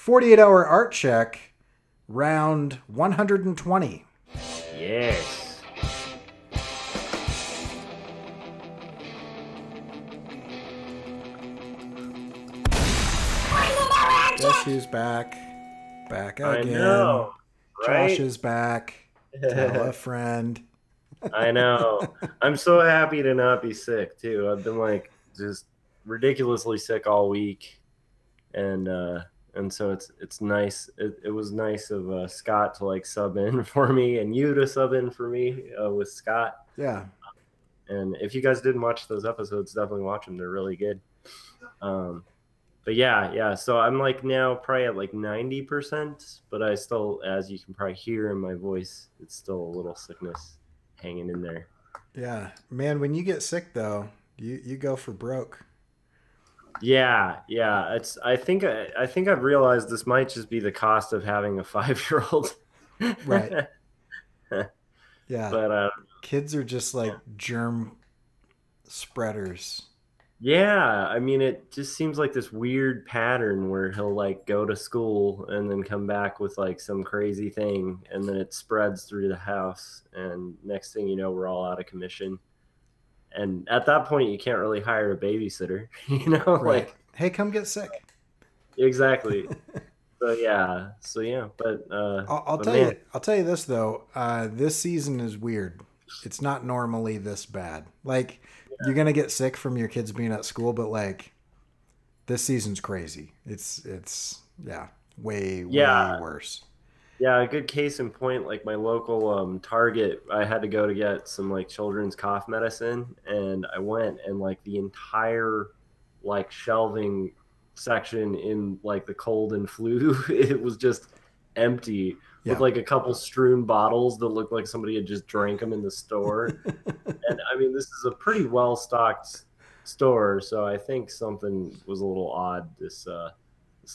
48-hour art check, round 120. Yes. Guess who's back? Back I again. know, Josh right? is back. Tell a friend. I know. I'm so happy to not be sick too. I've been like just ridiculously sick all week, and so it's nice. It was nice of Scott to like sub in for me, and you to sub in for me with Scott. Yeah. And if you guys didn't watch those episodes, definitely watch them. They're really good. But yeah. So I'm like now probably at like 90%, but I still, as you can probably hear in my voice, it's still a little sickness hanging in there. Yeah. Man, when you get sick though, you go for broke. Yeah. It's. I think I've realized this might just be the cost of having a 5-year-old. Right. But Yeah. Kids are just like germ spreaders. yeah, I mean, it just seems like this weird pattern where he'll like go to school and then come back with like some crazy thing, and then it spreads through the house, and next thing you know, we're all out of commission. And at that point, you can't really hire a babysitter, you know, Right. like Hey, come get sick. exactly. So yeah, I'll but tell man, you. I'll tell you this though. This season is weird. It's not normally this bad. Like you're gonna get sick from your kids being at school, but like this season's crazy. It's yeah, way yeah, worse. yeah, a good case in point, like my local Target, I had to go to get some like children's cough medicine, and I went and like the entire like shelving section in like the cold and flu, it was just empty with Yeah. like a couple strewn bottles that looked like somebody had just drank them in the store. And I mean, this is a pretty well stocked store, so I think something was a little odd this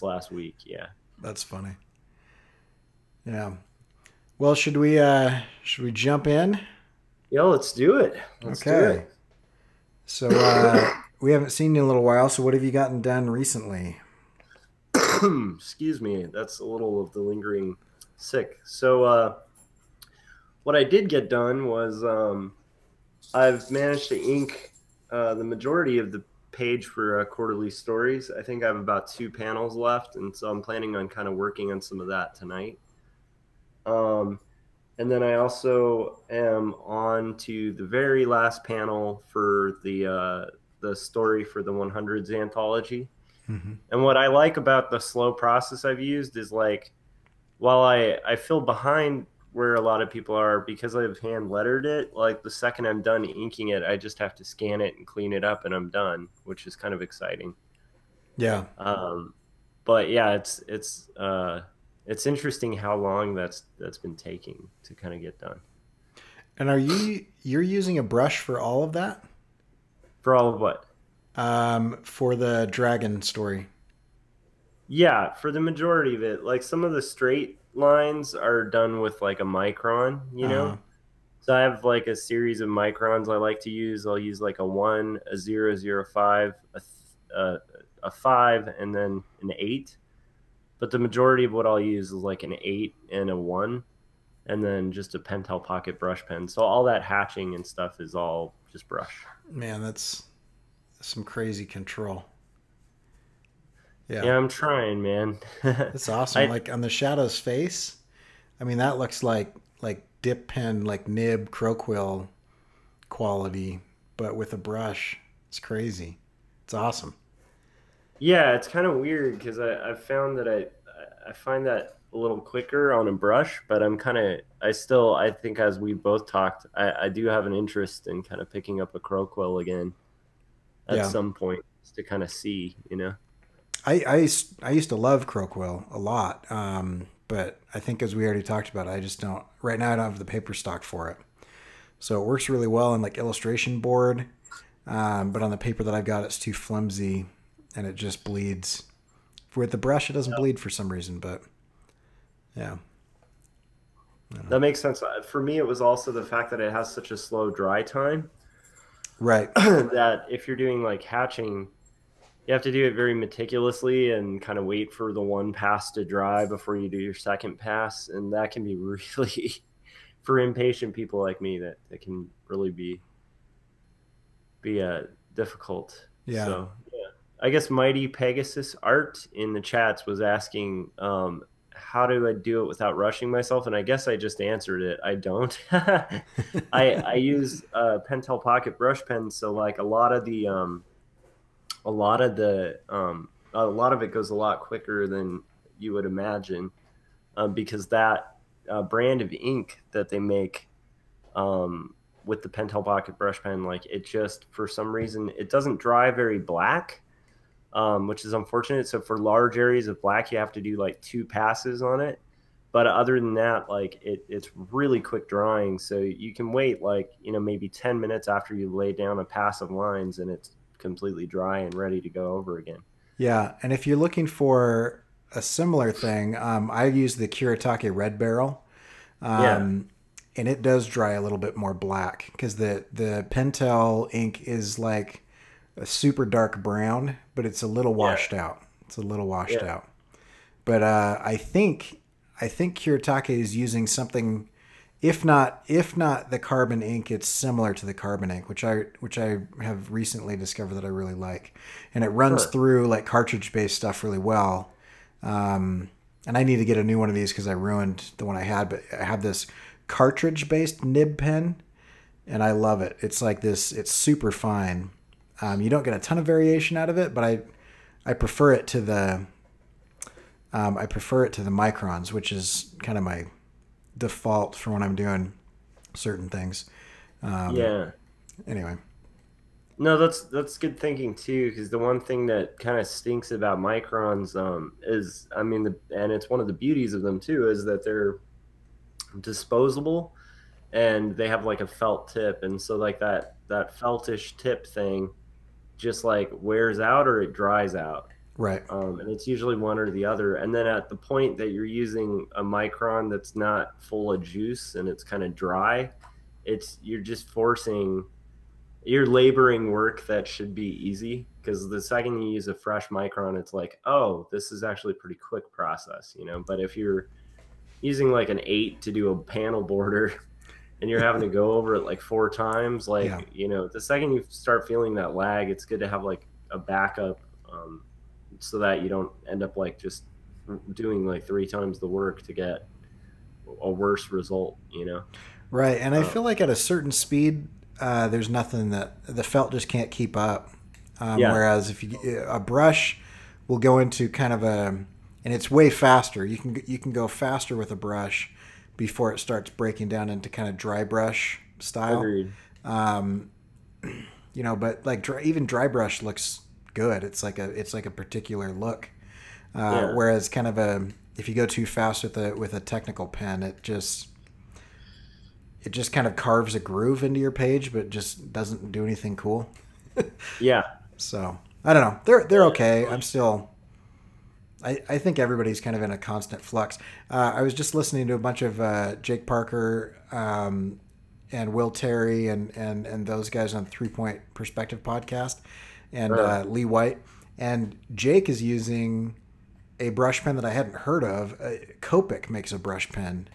last week. Yeah. That's funny. Yeah. Well, should we jump in? Yeah, let's do it. Let's do Okay. it. So we haven't seen you in a little while. So what have you gotten done recently? Excuse me. That's a little of the lingering sick. So, what I did get done was I've managed to ink the majority of the page for quarterly stories. I think I have about 2 panels left, and so I'm planning on kind of working on some of that tonight. Um, and then I also am on to the very last panel for the story for the 100s anthology. Mm-hmm. And what I like about the slow process I've used is like, while I feel behind where a lot of people are because I've hand lettered it, like the second I'm done inking it, I just have to scan it and clean it up and I'm done, which is kind of exciting. Yeah. Um, but yeah, it's interesting how long that's been taking to kind of get done. And you're using a brush for all of that? For all of what? For the dragon story. Yeah, for the majority of it, like some of the straight lines are done with like a micron, you Uh-huh. know? So I have like a series of microns I like to use. I'll use like a 1, a 005, a 5, and then an 8. But the majority of what I'll use is like an 8 and a 1, and then just a Pentel Pocket brush pen. So all that hatching and stuff is all just brush. Man, that's some crazy control. Yeah. Yeah, I'm trying, man. That's awesome. I Like on the shadow's face, I mean that looks like dip pen, like nib croquill quality, but with a brush. It's crazy. It's awesome. Yeah, it's kind of weird because I've found that I find that a little quicker on a brush, but I think as we both talked, I do have an interest in kind of picking up a crow again at Yeah. some point just to kind of see, you know. I used to love croquill a lot, but I think as we already talked about, I just don't right now. I don't have the paper stock for it, so it works really well on like illustration board, but on the paper that I've got, it's too flimsy and it just bleeds. With the brush, it doesn't bleed for some reason, but yeah. That makes sense. For me, it was also the fact that it has such a slow dry time Right. that if you're doing like hatching, you have to do it very meticulously and kind of wait for the one pass to dry before you do your second pass, and that can be really for impatient people like me that can really be difficult. Yeah. So yeah, I guess Mighty Pegasus Art in the chats was asking, how do I do it without rushing myself? And I guess I just answered it. I don't. I use Pentel Pocket brush pen, so like a lot of the a lot of it goes a lot quicker than you would imagine, because that brand of ink that they make with the Pentel Pocket brush pen, like it just for some reason it doesn't dry very black, which is unfortunate. So for large areas of black, you have to do like 2 passes on it. But other than that, like it's really quick drying. So you can wait like, maybe 10 minutes after you lay down a pass of lines and it's completely dry and ready to go over again. Yeah. And if you're looking for a similar thing, I use the Kuretake Red Barrel. Yeah. Um, and it does dry a little bit more black because the Pentel ink is like a super dark brown, but it's a little Yeah. washed out. It's a little washed Yeah. out. But I think Kuretake is using something, if not the carbon ink, it's similar to the carbon ink, which I have recently discovered that I really like, and it runs Huh. through like cartridge based stuff really well. And I need to get a new one of these because I ruined the one I had. But I have this cartridge based nib pen, and I love it. It's like this. It's super fine. You don't get a ton of variation out of it, but I prefer it to the microns, which is kind of my default for when I'm doing certain things. Yeah. Anyway, No, that's good thinking too, because the one thing that kind of stinks about microns is, I mean, and it's one of the beauties of them too, is that they're disposable and they have like a felt tip, and so like that feltish tip thing just like wears out or it dries out. right. And it's usually one or the other. And then at the point that you're using a micron that's not full of juice and it's kind of dry, you're just forcing, you're laboring work that should be easy, because the second you use a fresh micron, it's like, oh, this is actually a pretty quick process. But if you're using like an 8 to do a panel border and you're having to go over it like 4 times, Yeah. like, the second you start feeling that lag, it's good to have like a backup, so that you don't end up like just doing like 3 times the work to get a worse result. Right. And I Um, feel like at a certain speed, there's nothing that the felt just can't keep up. yeah, Whereas if a brush will go into kind of and it's way faster. You can go faster with a brush before it starts breaking down into kind of dry brush style. agreed. Um, but like even dry brush looks good. It's like a particular look. Yeah. Whereas kind of if you go too fast with a technical pen, it just kind of carves a groove into your page, but just doesn't do anything cool. Yeah. So I don't know. They're Yeah, okay. totally. I think everybody's kind of in a constant flux. I was just listening to a bunch of Jake Parker and Will Terry and those guys on 3 Point Perspective podcast, and Uh, Lee White. And Jake is using a brush pen that I hadn't heard of. Copic makes a brush pen,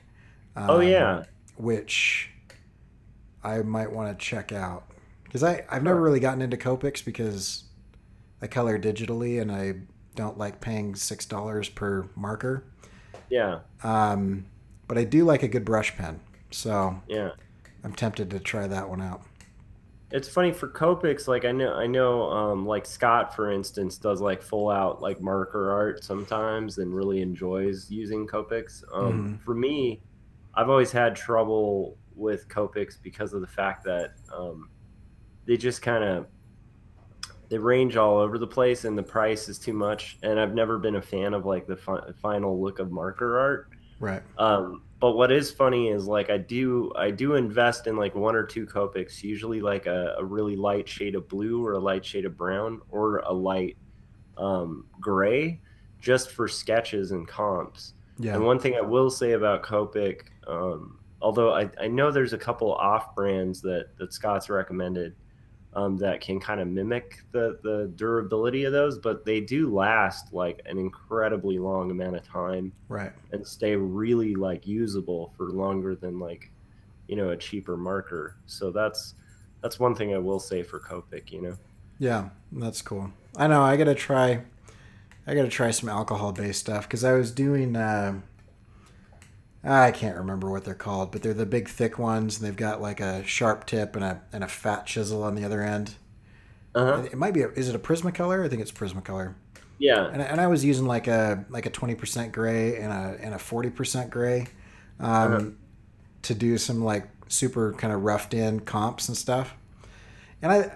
oh um, yeah. which I might want to check out because I've never Huh. really gotten into Copics because I color digitally and I don't like paying $6 per marker. Yeah. Um, but I do like a good brush pen, so Yeah. I'm tempted to try that one out. It's funny for Copics, like I know, like Scott, for instance, does like full out like marker art sometimes and really enjoys using Copics. Hmm. For me, I've always had trouble with Copics because of the fact that they just kind of they range all over the place and the price is too much. And I've never been a fan of like the final look of marker art. Right. But what is funny is like I do invest in like 1 or 2 Copics, usually like a really light shade of blue or a light shade of brown or a light gray, just for sketches and comps. Yeah. And one thing I will say about Copic, although I know there's a couple off brands that Scott's recommended, that can kind of mimic the durability of those, but they do last like an incredibly long amount of time Right. and stay really like usable for longer than like, a cheaper marker. So that's one thing I will say for Copic. Yeah, that's cool. I know. I gotta try some alcohol based stuff because I was doing. I can't remember what they're called, but they're the big thick ones, and they've got like a sharp tip and a fat chisel on the other end. Uh-huh. It might be. Is it a Prismacolor? I think it's Prismacolor. Yeah. And I was using like a 20% gray and a 40% gray, Uh-huh. um, to do some like super kind of roughed in comps and stuff. And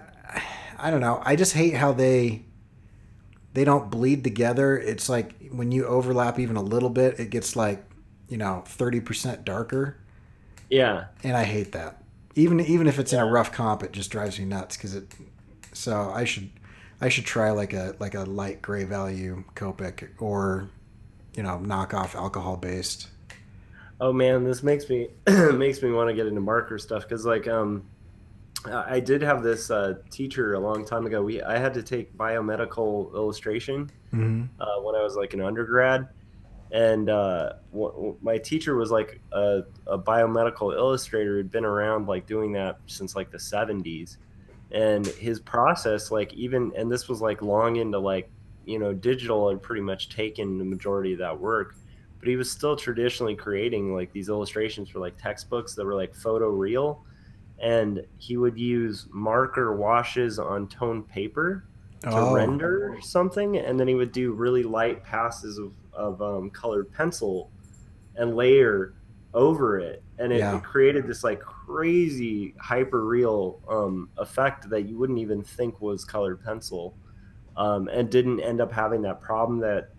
I don't know. I just hate how they don't bleed together. It's like when you overlap even a little bit, it gets like 30% darker, Yeah. and I hate that. Even if it's in a Yeah. rough comp, it just drives me nuts because it. So I should try like a light gray value Copic or knock off alcohol based. Oh man, this makes me makes me want to get into marker stuff because like I did have this teacher a long time ago. I had to take biomedical illustration Mm-hmm. when I was like an undergrad, and my teacher was like a biomedical illustrator who'd been around like doing that since like the 70s, and his process like even and this was like long into like digital had pretty much taken the majority of that work, but he was still traditionally creating like these illustrations for like textbooks that were like photo real, and he would use marker washes on toned paper to Oh, render something, and then he would do really light passes of colored pencil and layer over it, and it yeah, created this like crazy hyper real effect that you wouldn't even think was colored pencil, and didn't end up having that problem that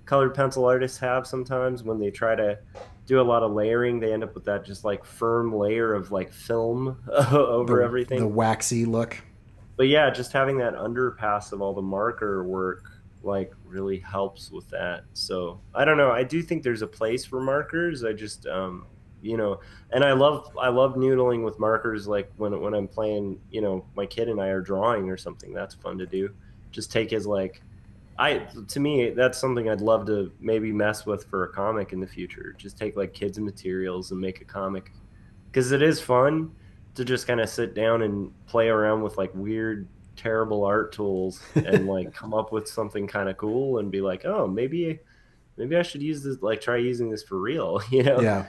colored pencil artists have sometimes when they try to do a lot of layering. They end up with that just like firm layer of like film over the everything. waxy look. But yeah, just having that underpass of all the marker work like really helps with that. So I don't know. I do think there's a place for markers. I just you know, and I love noodling with markers like when I'm playing, my kid and I are drawing or something. That's fun to do. Just take his like to me that's something I'd love to maybe mess with for a comic in the future. Just take like kids materials and make a comic because it is fun to just kind of sit down and play around with like weird terrible art tools and like come up with something kind of cool and be like, oh, maybe I should use this, like try using this for real. Yeah,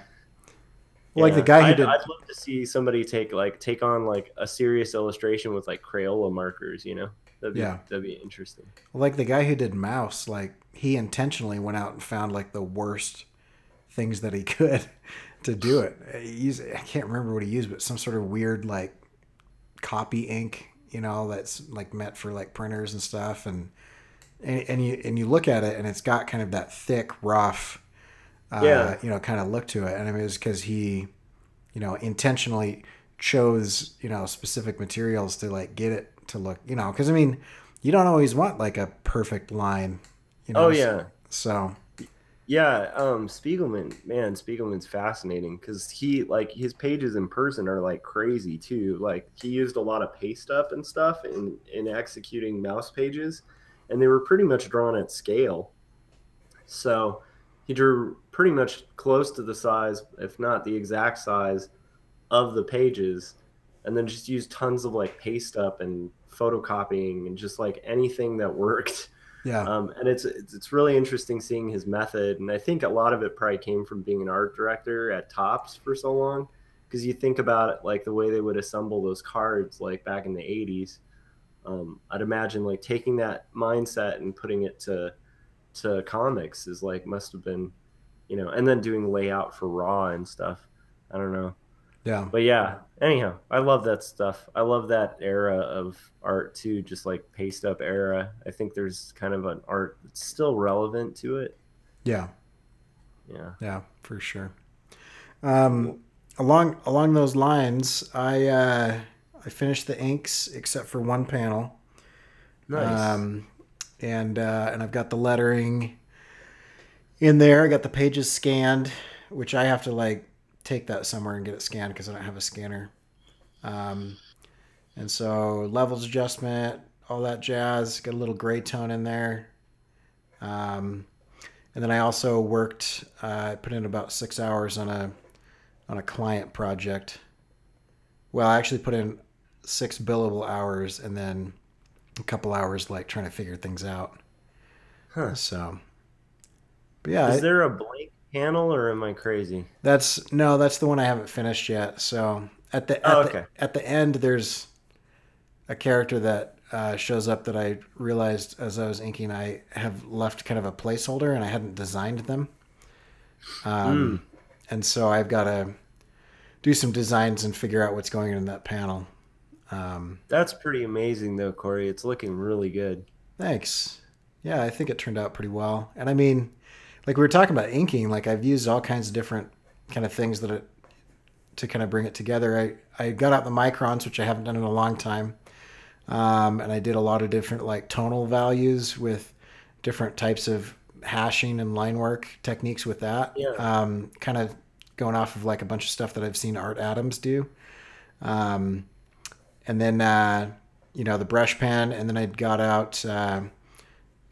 well, like the Yeah, guy who I'd did. love to see somebody take on like a serious illustration with like Crayola markers. Yeah, that'd be interesting. well, like the guy who did Mouse. Like he intentionally went out and found like the worst things that he could to do it. I can't remember what he used, but some sort of weird like copy ink, that's like meant for like printers and stuff. And you look at it and it's got kind of that thick, rough, Yeah. kind of look to it. And I mean, it's because he, intentionally chose, specific materials to like get it to look, because I mean, you don't always want like a perfect line, you Oh know. yeah. So Yeah, Spiegelman, man, Spiegelman's fascinating because he like his pages in person are like crazy too. Like he used a lot of paste up and stuff in executing mouse pages, and they were pretty much drawn at scale. So he drew pretty much close to the size, if not the exact size, of the pages, and then just used tons of like paste up and photocopying and just like anything that worked. yeah, And it's really interesting seeing his method, and I think a lot of it probably came from being an art director at Topps for so long. Because you think about it, like the way they would assemble those cards, like back in the '80s. I'd imagine like taking that mindset and putting it to comics is like must have been, and then doing layout for Raw and stuff. I don't know. yeah. But yeah, anyhow, I love that stuff. I love that era of art too, just like paste up era. I think there's kind of an art that's still relevant to it. Yeah, Yeah. yeah, for sure. Cool. Along those lines, I finished the inks except for one panel, Nice. um, and I've got the lettering in there. I got the pages scanned, which I have to like take that somewhere and get it scanned because I don't have a scanner. Um, And so levels adjustment, all that jazz, got a little gray tone in there. Um, and then I also worked, put in about 6 hours on a client project. Well, I actually put in 6 billable hours and then a couple hours like trying to figure things out. Huh. So, but yeah, Is there a blank panel or am I crazy? that's no, that's the one I haven't finished yet. So Oh, okay. at the end, there's a character that shows up that I realized as I was inking, I have left kind of a placeholder and I hadn't designed them. Mm, And so I've got to do some designs and figure out what's going on in that panel. Um, that's pretty amazing though, Corey. It's looking really good. Thanks. Yeah, I think it turned out pretty well. And I mean, like we were talking about inking, like I've used all kinds of different kind of things to kind of bring it together. I got out the microns, which I haven't done in a long time. And I did a lot of different like tonal values with different types of hashing and line work techniques with that. Yeah. Kind of going off of like a bunch of stuff that I've seen Art Adams do. Um, and then, the brush pen, and then I got out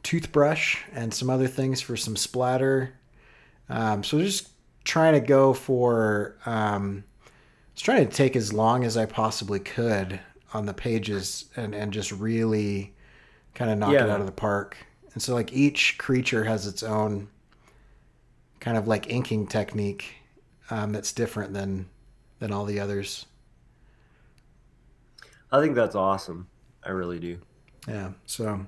toothbrush and some other things for some splatter. So just trying to go for, was trying to take as long as I possibly could on the pages and just really kind of knock it out Yeah. of the park. And so like each creature has its own kind of like inking technique that's different than all the others. I think that's awesome. I really do. Yeah. So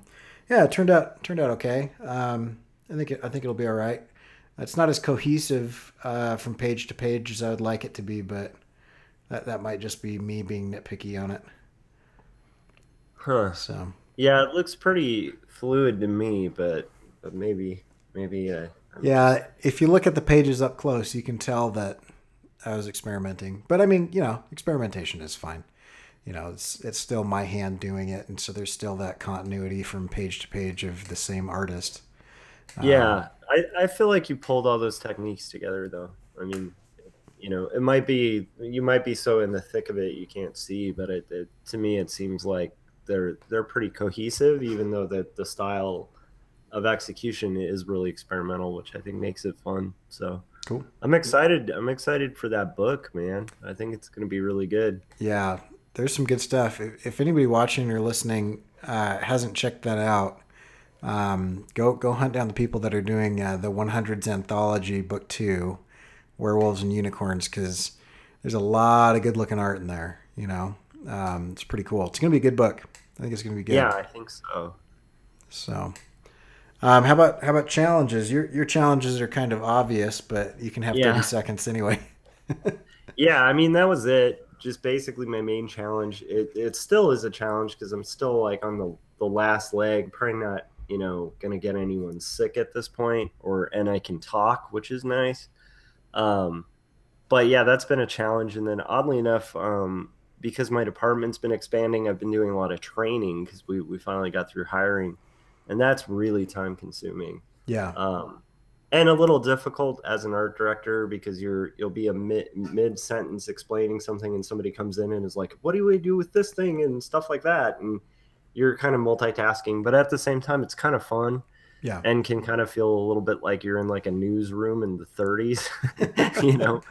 yeah, it turned out okay. I think it'll be all right. It's not as cohesive from page to page as I would like it to be, but that might just be me being nitpicky on it. Huh. So Yeah, it looks pretty fluid to me, but maybe I'm just yeah, if you look at the pages up close, you can tell that I was experimenting. But I mean, experimentation is fine. It's still my hand doing it, and so there's still that continuity from page to page of the same artist. Um, yeah. I feel like you pulled all those techniques together though. I mean, it might be you might be so in the thick of it you can't see, but to me it seems like they're pretty cohesive, even though the style of execution is really experimental, which I think makes it fun. So cool. I'm excited. I'm excited for that book, man. I think it's going to be really good. Yeah, there's some good stuff. If anybody watching or listening hasn't checked that out, go hunt down the people that are doing the 100s anthology book 2, Werewolves and Unicorns, because there's a lot of good looking art in there. It's pretty cool. It's gonna be a good book. I think it's gonna be good. Yeah, I think so. So, how about challenges? Your challenges are kind of obvious, but you can have 30 Yeah. seconds anyway. Yeah, I mean that was it. Just basically my main challenge. It still is a challenge because I'm still like on the last leg. Probably not, gonna get anyone sick at this point, and I can talk, which is nice. Um, but yeah, that's been a challenge. And then oddly enough, because my department's been expanding, I've been doing a lot of training because we finally got through hiring, and that's really time consuming. Yeah. Um, and a little difficult as an art director because you'll be a mid sentence explaining something and somebody comes in and is like, what do we do with this thing and stuff like that, and you're kind of multitasking, but at the same time it's kind of fun Yeah. and can kind of feel a little bit like you're in like a newsroom in the 30s. you know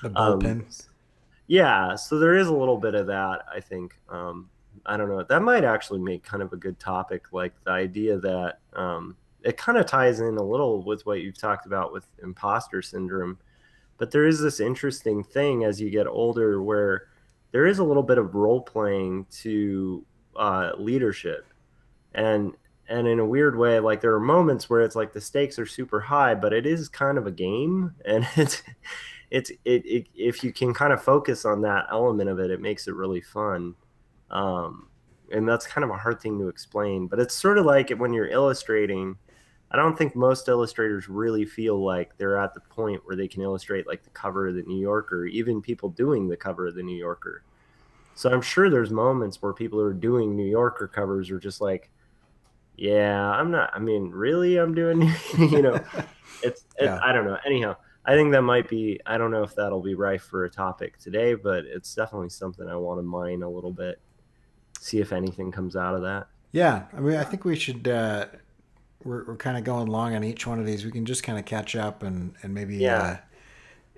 The um, bullpen. yeah, so there is a little bit of that, I think. I don't know, that might actually make kind of a good topic, like the idea that it kind of ties in a little with what you've talked about with imposter syndrome. But there is this interesting thing as you get older where there is a little bit of role playing to leadership. And in a weird way, like there are moments where it's like the stakes are super high, but it is kind of a game. And if you can kind of focus on that element of it, it makes it really fun. Um, and that's kind of a hard thing to explain, but it's sort of like when you're illustrating. I don't think most illustrators really feel like they're at the point where they can illustrate like the cover of the New Yorker, even people doing the cover of the New Yorker. So I'm sure there's moments where people who are doing New Yorker covers are just like, yeah, I'm not, I mean, really, I'm doing, you know, Yeah. I don't know. Anyhow, I think that might be, I don't know if that'll be rife for a topic today, but it's definitely something I want to mine a little bit. see if anything comes out of that. Yeah, I mean, I think we should. We're kind of going long on each one of these. We can just kind of catch up and maybe Yeah,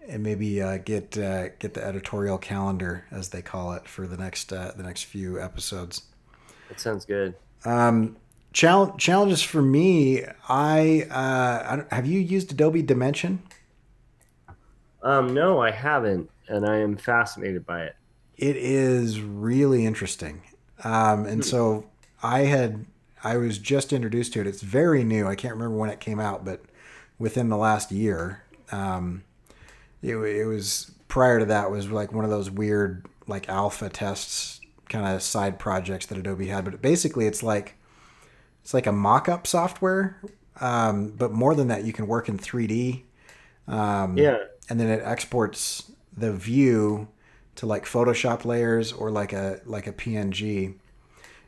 get the editorial calendar, as they call it, for the next few episodes. that sounds good. Challenges for me. Have you used Adobe Dimension? No, I haven't, and I am fascinated by it. It is really interesting. And Hmm. so I was just introduced to it. It's very new. I can't remember when it came out, but within the last year. It was prior to that was like one of those weird like alpha tests kind of side projects that Adobe had. But basically, it's like a mock-up software. But more than that, you can work in 3D, Yeah. and then it exports the view to like Photoshop layers or like a PNG.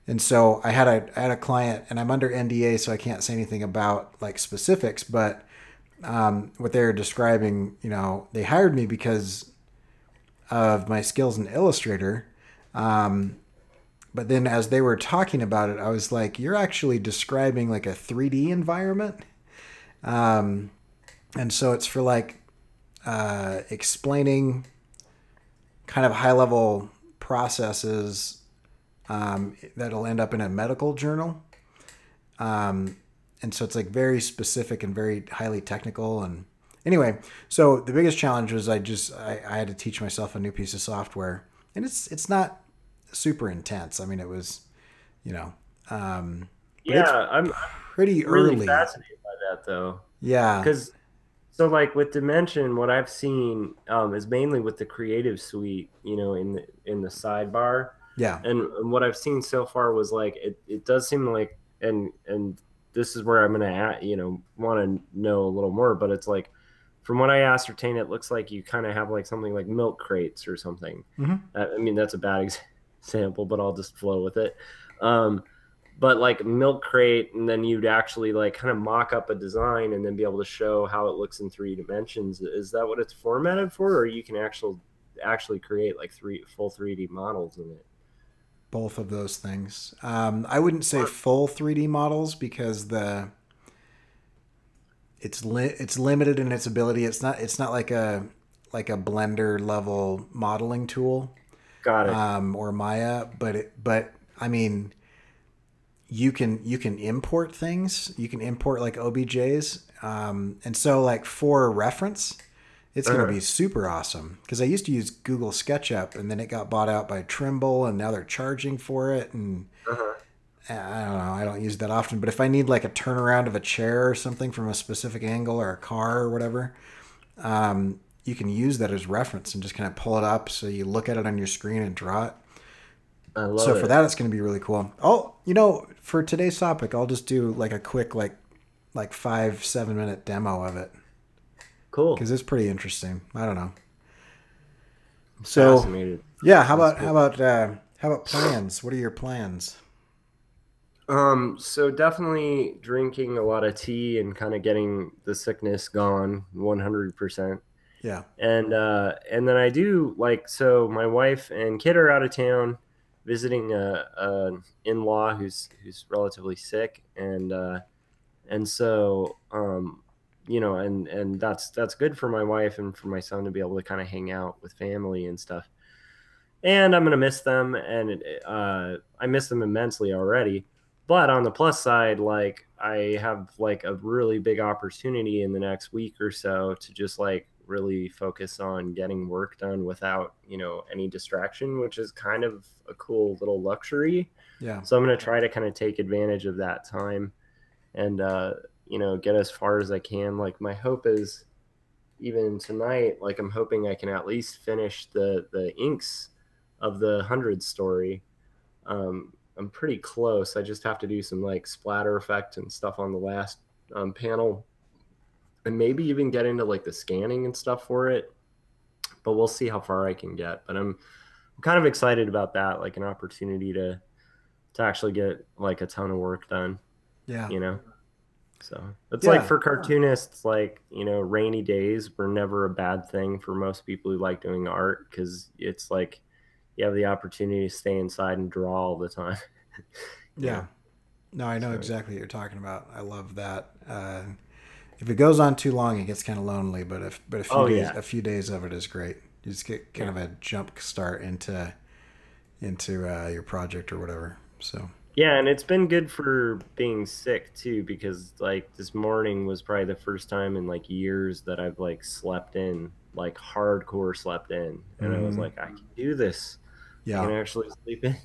And so I had a client, and I'm under NDA, so I can't say anything about like specifics. But what they were describing, they hired me because of my skills in Illustrator. Um, but then as they were talking about it, I was like, "You're actually describing like a 3D environment." Um, and so it's for like explaining kind of high level processes that'll end up in a medical journal. Um, and so it's like very specific and very highly technical. And anyway, so the biggest challenge was I had to teach myself a new piece of software, and it's not super intense. I mean, it was, you know, but it's Yeah, I'm pretty really early. fascinated by that though, Yeah, because so like with Dimension, what I've seen is mainly with the Creative Suite, in the sidebar, yeah. and what I've seen so far was like it does seem like, and this is where I'm gonna want to know a little more, but it's like from what I ascertain, it looks like you kind of have like something like milk crates or something. Hmm. I mean, that's a bad example, but I'll just flow with it. Um, but like milk crate, and then you'd actually like kind of mock up a design and then be able to show how it looks in 3 dimensions. Is that what it's formatted for, or you can actually create like full 3D models in it? Both of those things. I wouldn't say full 3D models because it's limited in its ability. It's not like a Blender level modeling tool, Got it. or Maya, but I mean, you can import things. You can import like OBJs, and so like for reference, it's going to Uh-huh. be super awesome because I used to use Google SketchUp, and then it got bought out by Trimble, and now they're charging for it. And Uh-huh. I don't know, I don't use that often, but if I need like a turnaround of a chair or something from a specific angle or a car or whatever, you can use that as reference and just kind of pull it up so you look at it on your screen and draw it. I So love for it. that, it's going to be really cool. Oh, for today's topic, I'll just do like a quick like 5-7 minute demo of it Cool. because it's pretty interesting. I don't know. I'm So fascinated. yeah, That's cool. how about plans? What are your plans? So definitely drinking a lot of tea and kind of getting the sickness gone 100%. Yeah. And then I do like, so my wife and kid are out of town visiting a in-law who's relatively sick, and so and that's good for my wife and for my son to be able to kind of hang out with family and stuff. And I'm gonna miss them, and I miss them immensely already. But on the plus side, like I have like a really big opportunity in the next week or so to just like really focus on getting work done without any distraction, which is kind of a cool little luxury. Yeah. So I'm gonna try to kind of take advantage of that time and get as far as I can. Like my hope is even tonight, like I'm hoping I can at least finish the inks of the 100 story. I'm pretty close. I just have to do some like splatter effect and stuff on the last panel, and maybe even get into like the scanning and stuff for it. But we'll see how far I can get. But I'm kind of excited about that, like an opportunity to actually get like a ton of work done. Yeah. You know. So it's like Yeah. for cartoonists, like, rainy days were never a bad thing for most people who like doing art because it's like you have the opportunity to stay inside and draw all the time. Yeah. Yeah. No, I know So exactly what you're talking about. I love that. If it goes on too long, it gets kind of lonely. But oh yeah. a few days of it is great. You just get kind Yeah. of a jump start into your project or whatever. So Yeah, and it's been good for being sick too, because like this morning was probably the first time in like years that I've like slept in, like hardcore slept in. And I was hmm like, I can do this. I yeah, can actually sleep in.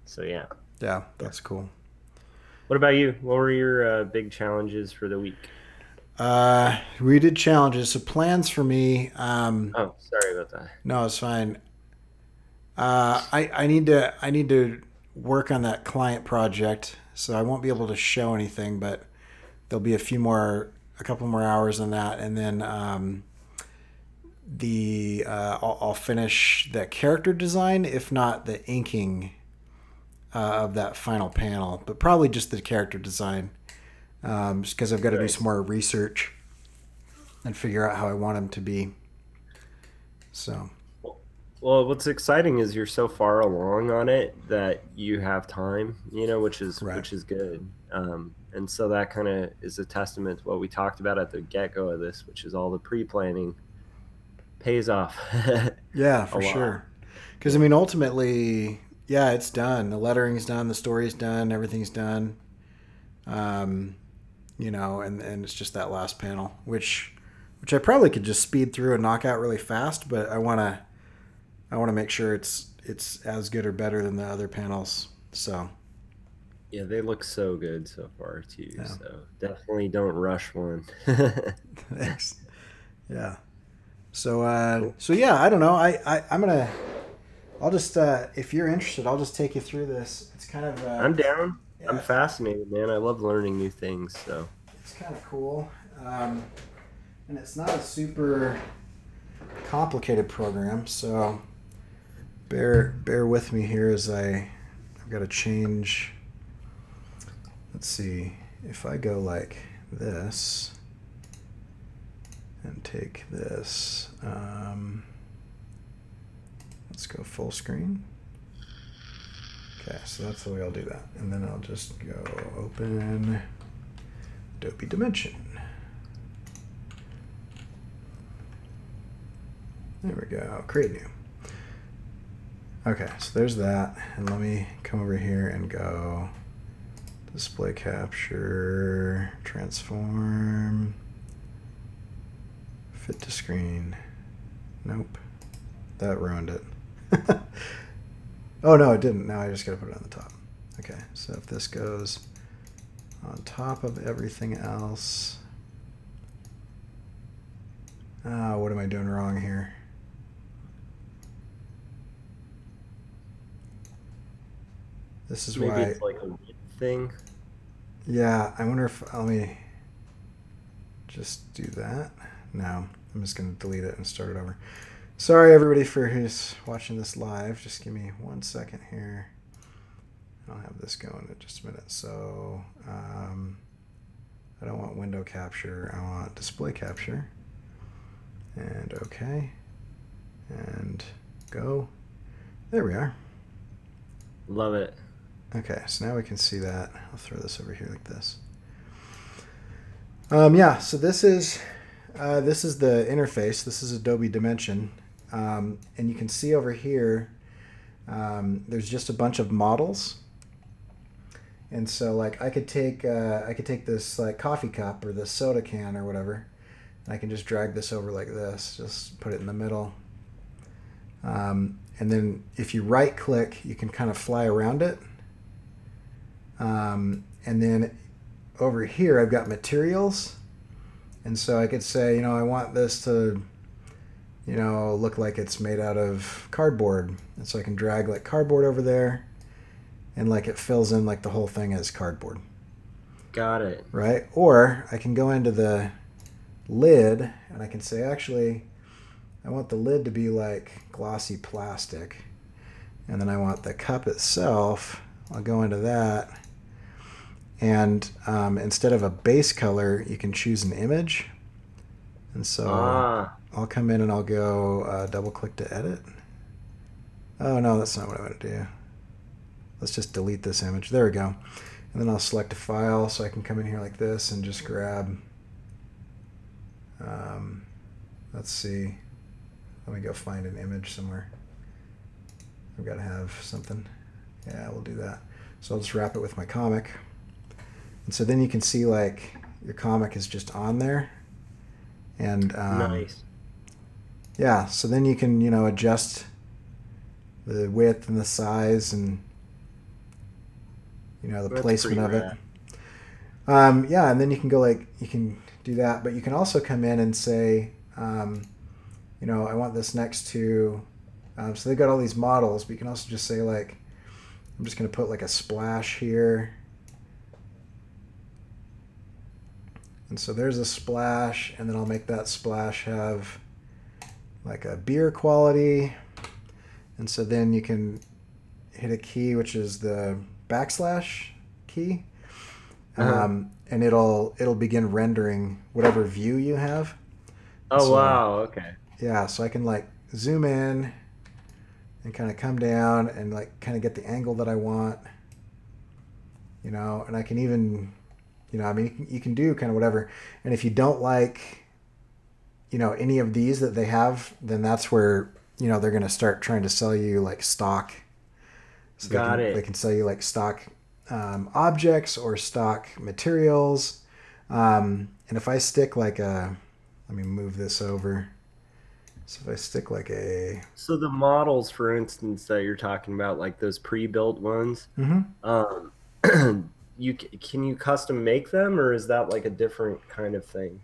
So yeah. yeah, Yeah. that's cool. What about you? What were your big challenges for the week? We did challenges. So plans for me. Oh, sorry about that. No, it's fine. I need to work on that client project, so I won't be able to show anything, but there'll be a couple more hours on that, and then I'll finish the character design, if not the inking of that final panel, but probably just the character design, just because I've got to do some Nice. more research and figure out how I want them to be. So Well, what's exciting is you're so far along on it that you have time, right, which is good. And so that kind of is a testament to what we talked about at the get-go of this, which is all the pre-planning pays off yeah, a for lot. sure. Because I Yeah. mean, ultimately, yeah, it's done. The lettering's done, the story's done, everything's done. Um, and it's just that last panel, which I probably could just speed through and knock out really fast, but I wanna make sure it's as good or better than the other panels. So Yeah, they look so good so far too. yeah, So definitely don't rush one. thanks. Yeah. So Cool. so yeah, I don't know. I'm gonna. I'll just if you're interested, I'll just take you through this. It's kind of I'm down. I'm yeah, fascinated, man. I love learning new things. So it's kind of cool. Um, and it's not a super complicated program, so bear with me here as I've got to change. Let's see if I go like this and take this. Let's go full screen. Okay, so that's the way I'll do that, and then I'll just go open Adobe Dimension. There we go. Create new. Okay, so there's that. And let me come over here and go display capture, transform, fit to screen. Nope. That ruined it. Oh, no, it didn't. Now I just got to put it on the top. Okay, so if this goes on top of everything else. What am I doing wrong here? This is maybe why. it's like a width thing. Yeah, I wonder if let me just do that. No, I'm just going to delete it and start it over. Sorry, everybody, for who's watching this live. Just give me 1 second here. I'll have this going in just a minute. So I don't want window capture. I want display capture. And OK. And go. There we are. Love it. Okay, so now we can see that. I'll throw this over here like this. Yeah, so this is the interface. This is Adobe Dimension, and you can see over here. There's just a bunch of models, and so like I could take this like coffee cup or this soda can or whatever, and I can just drag this over like this. Just put it in the middle, and then if you right click, you can kind of fly around it. And then over here, I've got materials. And so I could say, I want this to, look like it's made out of cardboard. And so I can drag like cardboard over there and like it fills in like the whole thing as cardboard. Got it. Right? Or I can go into the lid and I can say, actually, I want the lid to be like glossy plastic. And then I want the cup itself. I'll go into that. And instead of a base color, you can choose an image. And so I'll come in and I'll go double click to edit. Oh no, that's not what I want to do. Let's just delete this image. There we go. And then I'll select a file so I can come in here like this and just grab, let's see. Let me go find an image somewhere. I've got to have something. Yeah, we'll do that. So I'll just wrap it with my comic. And so then you can see like your comic is just on there. And Nice. yeah, so then you can, adjust the width and the size and, the That's placement pretty of rad. it. Yeah, and then you can go you can do that, but you can also come in and say, I want this next to, so they've got all these models, but you can also just say like, I'm just going to put like a splash here. And so there's a splash, and then I'll make that splash have like a beer quality. And so then you can hit a key, which is the backslash key. And it'll begin rendering whatever view you have. And Oh, so, wow. Okay. yeah, so I can like zoom in and kind of come down and like kind of get the angle that I want, and I can even, I mean, you can do kind of whatever. And if you don't like, any of these that they have, then that's where, they're going to start trying to sell you like stock. So Got it. they can sell you like stock objects or stock materials. And if I stick like let me move this over. So if I stick like So the models, for instance, that you're talking about, like those pre-built ones, um, can you custom make them, or is that like a different kind of thing?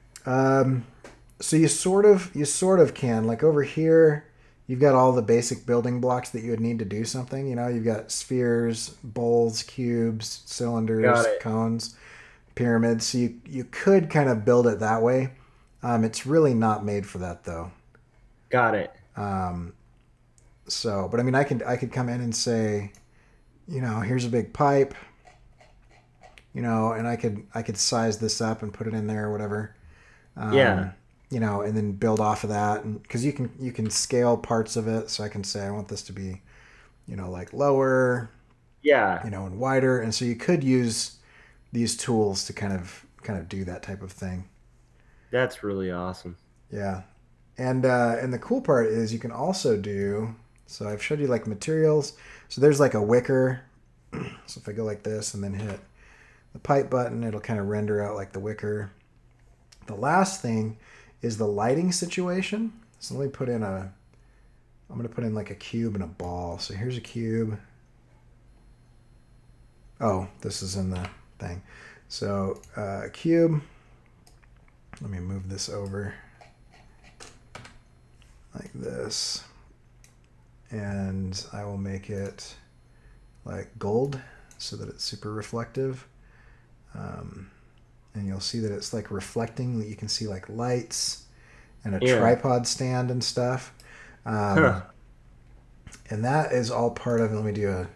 so you sort of can, like over here, you've got all the basic building blocks that you would need to do something. You've got spheres, bowls, cubes, cylinders, Got it. cones, pyramids. So you could kind of build it that way. It's really not made for that though. Got it. So, but I mean, I could come in and say, here's a big pipe, and I could size this up and put it in there or whatever. Yeah. And then build off of that, and because you can scale parts of it. So I can say I want this to be, like lower, Yeah. and wider, and so you could use these tools to kind of do that type of thing. That's really awesome. Yeah. And the cool part is you can also do, so I've showed you like materials. So there's like a wicker. So if I go like this and then hit the pipe button, it'll kind of render out like the wicker. The last thing is the lighting situation. So let me I'm going to put in like a cube and a ball. So here's a cube. Oh, this is in the thing. So a cube. Let me move this over like this, and I will make it like gold so that it's super reflective, and you'll see that it's like reflecting. You can see like lights and a tripod stand and stuff, and that is all part of, let me do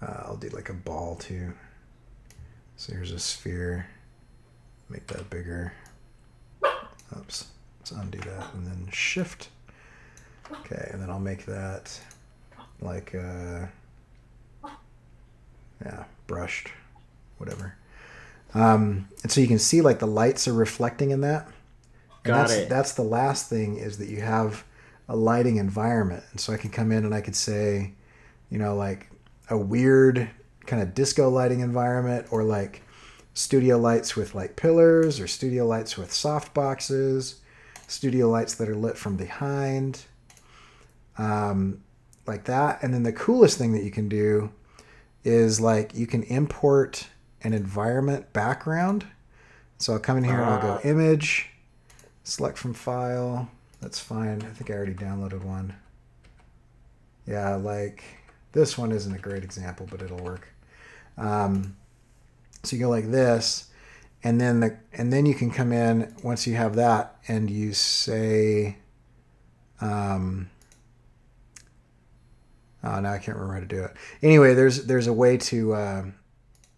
I'll do like a ball too. So here's a sphere, make that bigger. Oops. Let's undo that and then shift. Okay, and then I'll make that like brushed, whatever. And so you can see like the lights are reflecting in that. And that's the last thing, is that you have a lighting environment. And so I can come in and I could say, like a weird kind of disco lighting environment, or like studio lights with like pillars, or studio lights with soft boxes, studio lights that are lit from behind, like that. And then the coolest thing that you can do is like you can import an environment background. So I'll come in here and I'll go image, select from file. That's fine. I think I already downloaded one. Yeah, like this one isn't a great example, but it'll work. So you go like this, and then you can come in once you have that, and you say, oh, now I can't remember how to do it. Anyway, there's a way to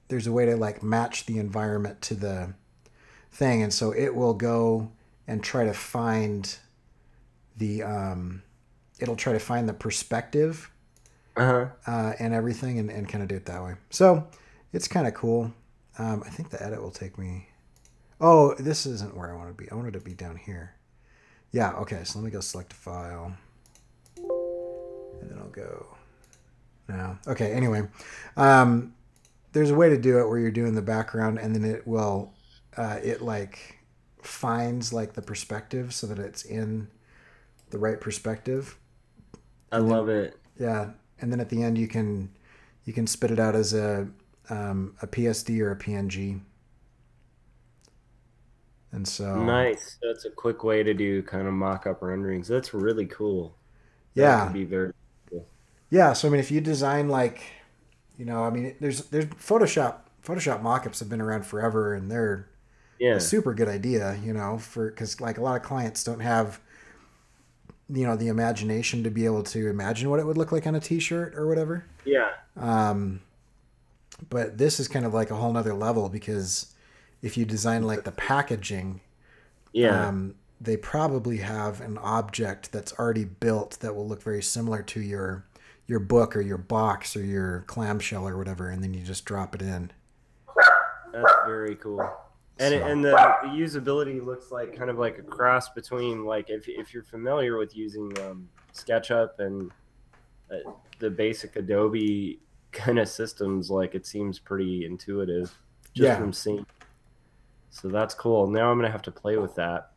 like match the environment to the thing, and so it will go and try to find the it'll try to find the perspective Uh-huh. and everything and kind of do it that way. So it's kind of cool. I think the edit will take me. Oh, this isn't where I want to be. I wanted to be down here. Yeah, okay. So let me go select a file. And then I'll go. No. Okay, anyway. There's a way to do it where you're doing the background and then it will, it like finds like the perspective so that it's in the right perspective. I love it. Yeah. And then at the end you can spit it out as a PSD or a PNG. And so Nice. That's a quick way to do kind of mock-up renderings. That's really cool. yeah. That could be very cool. Yeah, so I mean if you design like, you know, I mean there's Photoshop mock-ups have been around forever and they're Yeah. a super good idea, you know, for cuz like a lot of clients don't have you know the imagination to be able to imagine what it would look like on a t-shirt or whatever. Yeah. But this is kind of like a whole nother level because if you design like the packaging, Yeah. they probably have an object that's already built that will look very similar to your book or your box or your clamshell or whatever, and then you just drop it in. That's very cool. And So- and the usability looks like kind of like a cross between like if you're familiar with using SketchUp and the basic Adobe kind of systems, like it seems pretty intuitive just Yeah. from seeing. So that's cool. Now I'm gonna have to play with that.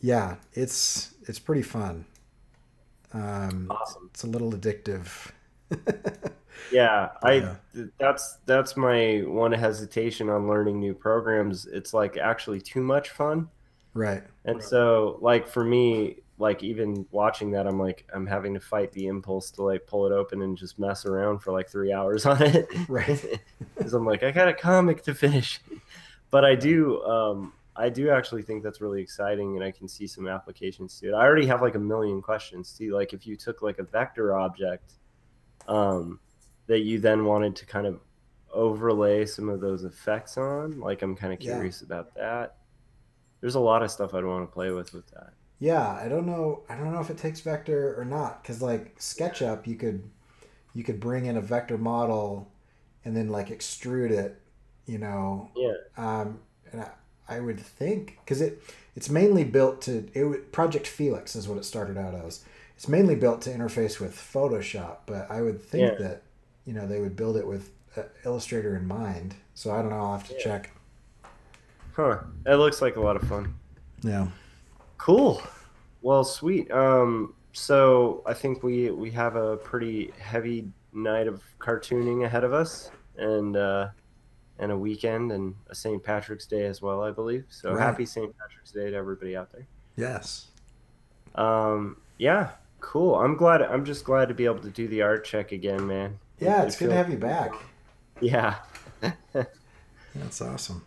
Yeah, it's pretty fun. Awesome. It's a little addictive. Yeah, Yeah. that's my one hesitation on learning new programs. It's like actually too much fun. Right. And so like for me, like even watching that, I'm like I'm having to fight the impulse to like pull it open and just mess around for like 3 hours on it. Right. Because I'm like, I got a comic to finish. But I do actually think that's really exciting, and I can see some applications to it. I already have like a million questions too. Like if you took like a vector object that you then wanted to kind of overlay some of those effects on, like I'm kind of Yeah. curious about that. There's a lot of stuff I'd want to play with that. Yeah, I don't know if it takes vector or not because like SketchUp you could bring in a vector model and then like extrude it, you know. Yeah. And I would think because it's mainly built to Project Felix is what it started out as. It's mainly built to interface with Photoshop, but I would think that you know they would build it with Illustrator in mind. So I don't know. I'll have to check. Huh. It looks like a lot of fun. Yeah. Cool. Well, sweet. So I think we have a pretty heavy night of cartooning ahead of us, and a weekend and a St. Patrick's Day as well, I believe. So Right. happy St. Patrick's Day to everybody out there. Yes. Yeah, cool. I'm just glad to be able to do the art check again, man. Yeah, It it's good to have you back. Yeah. That's awesome.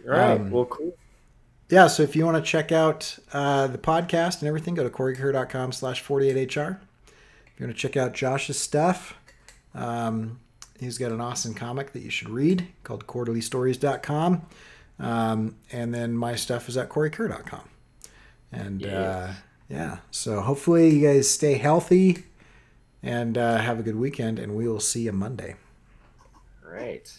All right. Well, cool. Yeah, so if you want to check out the podcast and everything, go to corykerr.com/48hr. If you want to check out Josh's stuff, he's got an awesome comic that you should read called quarterlystories.com. And then my stuff is at corykerr.com. And yeah, so hopefully you guys stay healthy and have a good weekend, and we will see you Monday. All right.